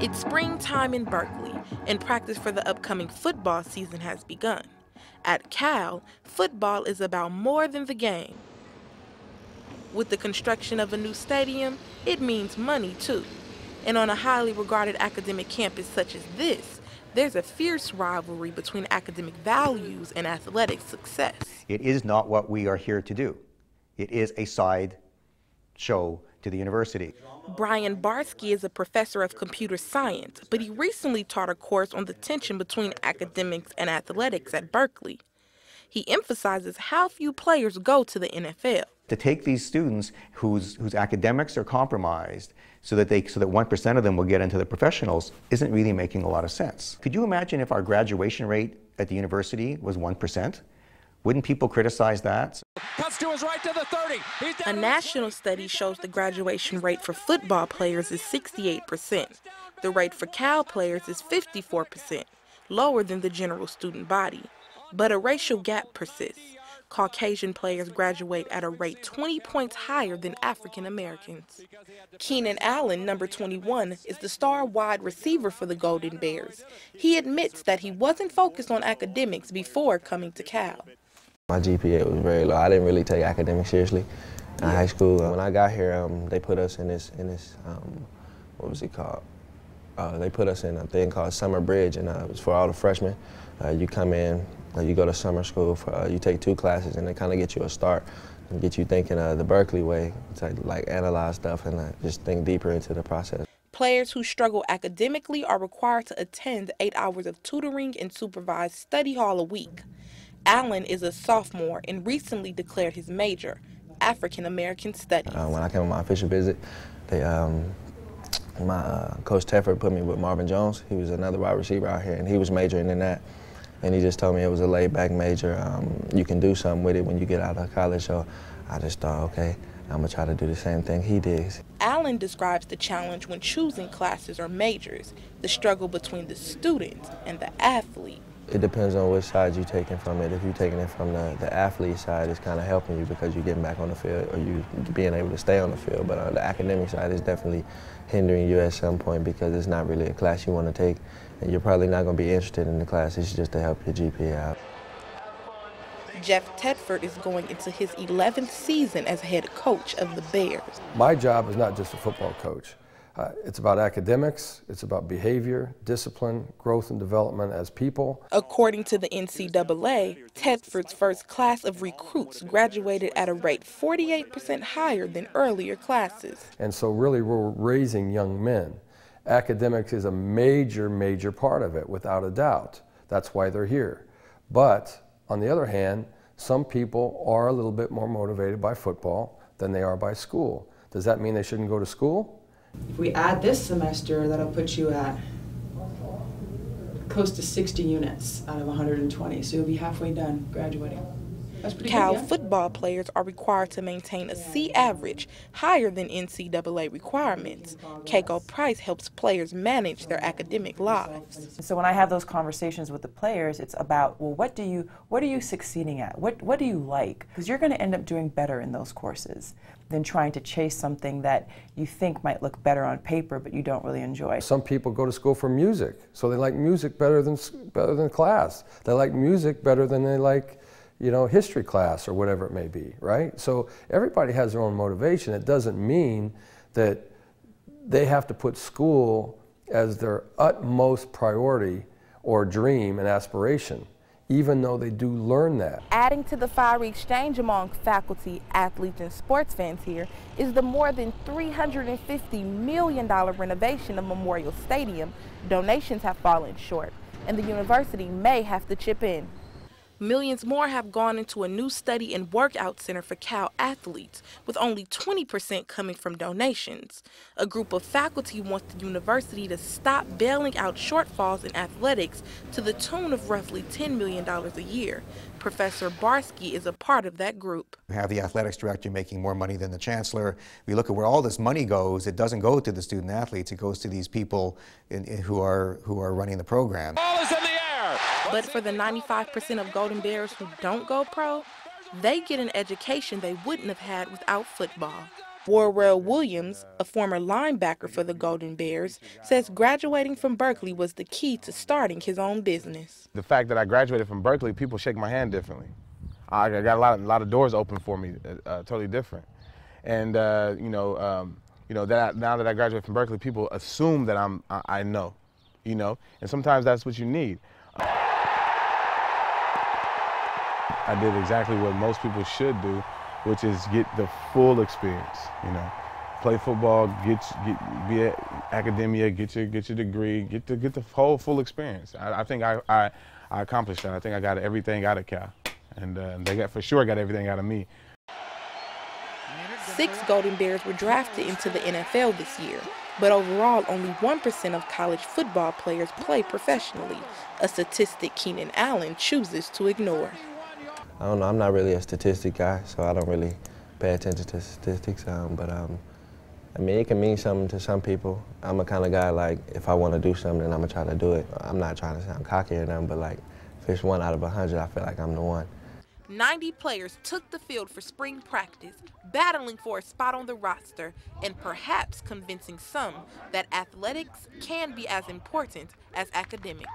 It's springtime in Berkeley, and practice for the upcoming football season has begun. At Cal, football is about more than the game. With the construction of a new stadium, it means money too. And on a highly regarded academic campus such as this, there's a fierce rivalry between academic values and athletic success. It is not what we are here to do. It is a side show to the university. Brian Barsky is a professor of computer science, but he recently taught a course on the tension between academics and athletics at Berkeley. He emphasizes how few players go to the NFL. To take these students whose academics are compromised so that 1% of them will get into the professionals isn't really making a lot of sense. Could you imagine if our graduation rate at the university was 1%? Wouldn't people criticize that? Cuts to his right to the 30. A national study shows the graduation rate for football players is 68%. The rate for Cal players is 54%, lower than the general student body. But a racial gap persists. Caucasian players graduate at a rate 20 points higher than African Americans. Keenan Allen, number 21, is the star wide receiver for the Golden Bears. He admits that he wasn't focused on academics before coming to Cal. My GPA was very low. I didn't really take academics seriously in high school. When I got here, they put us in this what was it called? They put us in a thing called Summer Bridge, and it was for all the freshmen. You come in, you go to summer school, you take 2 classes, and they kind of get you a start and get you thinking the Berkeley way, to like analyze stuff and just think deeper into the process. Players who struggle academically are required to attend 8 hours of tutoring and supervised study hall a week. Allen is a sophomore and recently declared his major, African American Studies. When I came on my official visit, my Coach Tefford put me with Marvin Jones. He was another wide receiver out here, and he was majoring in that. And he just told me it was a laid-back major. You can do something with it when you get out of college. So I just thought, okay, I'm going to try to do the same thing he did. Allen describes the challenge when choosing classes or majors, the struggle between the student and the athlete. It depends on which side you're taking from it. If you're taking it from the athlete side, it's kind of helping you because you're getting back on the field or you being able to stay on the field. But the academic side is definitely hindering you at some point because it's not really a class you want to take. And you're probably not going to be interested in the class. It's just to help your GPA out. Jeff Tedford is going into his 11th season as head coach of the Bears. My job is not just a football coach. It's about academics, it's about behavior, discipline, growth and development as people. According to the NCAA, Tedford's first class of recruits graduated at a rate 48% higher than earlier classes. And so really we're raising young men. Academics is a major, major part of it, without a doubt. That's why they're here. But on the other hand, some people are a little bit more motivated by football than they are by school. Does that mean they shouldn't go to school? If we add this semester, that'll put you at close to 60 units out of 120, so you'll be halfway done graduating. That's pretty Cal good, yeah? football players are required to maintain a C average, higher than NCAA requirements. Keiko Price helps players manage their academic lives. So when I have those conversations with the players, it's about, well, what are you succeeding at? What do you like? Because you're going to end up doing better in those courses than trying to chase something that you think might look better on paper, but you don't really enjoy. Some people go to school for music, so they like music better than class. They like music better than they like, you know, history class or whatever it may be, right? So everybody has their own motivation. It doesn't mean that they have to put school as their utmost priority or dream and aspiration, even though they do learn that. Adding to the fiery exchange among faculty, athletes, and sports fans here is the more than $350 million renovation of Memorial Stadium. Donations have fallen short, and the university may have to chip in. Millions more have gone into a new study and workout center for Cal athletes, with only 20% coming from donations. A group of faculty wants the university to stop bailing out shortfalls in athletics to the tune of roughly $10 million a year. Professor Barsky is a part of that group. We have the athletics director making more money than the chancellor. We look at where all this money goes. It doesn't go to the student athletes. It goes to these people who are running the program. Ball is in the air. But for the 95% of Golden Bears who don't go pro, they get an education they wouldn't have had without football. Warrell Williams, a former linebacker for the Golden Bears, says graduating from Berkeley was the key to starting his own business. The fact that I graduated from Berkeley, people shake my hand differently. I got a lot of doors open for me, totally different. And now that I graduated from Berkeley, people assume that I know, and sometimes that's what you need. I did exactly what most people should do, which is get the full experience, Play football, be at academia, get your degree, get the whole full experience. I think I accomplished that. I think I got everything out of Cal, and they for sure got everything out of me. 6 Golden Bears were drafted into the NFL this year, but overall only 1% of college football players play professionally, a statistic Keenan Allen chooses to ignore. I don't know, I'm not really a statistic guy, so I don't really pay attention to statistics, I mean, it can mean something to some people. I'm a kind of guy, like, if I want to do something, then I'm going to try to do it. I'm not trying to sound cocky or nothing, but, like, if it's 1 out of 100, I feel like I'm the one. 90 players took the field for spring practice, battling for a spot on the roster and perhaps convincing some that athletics can be as important as academics.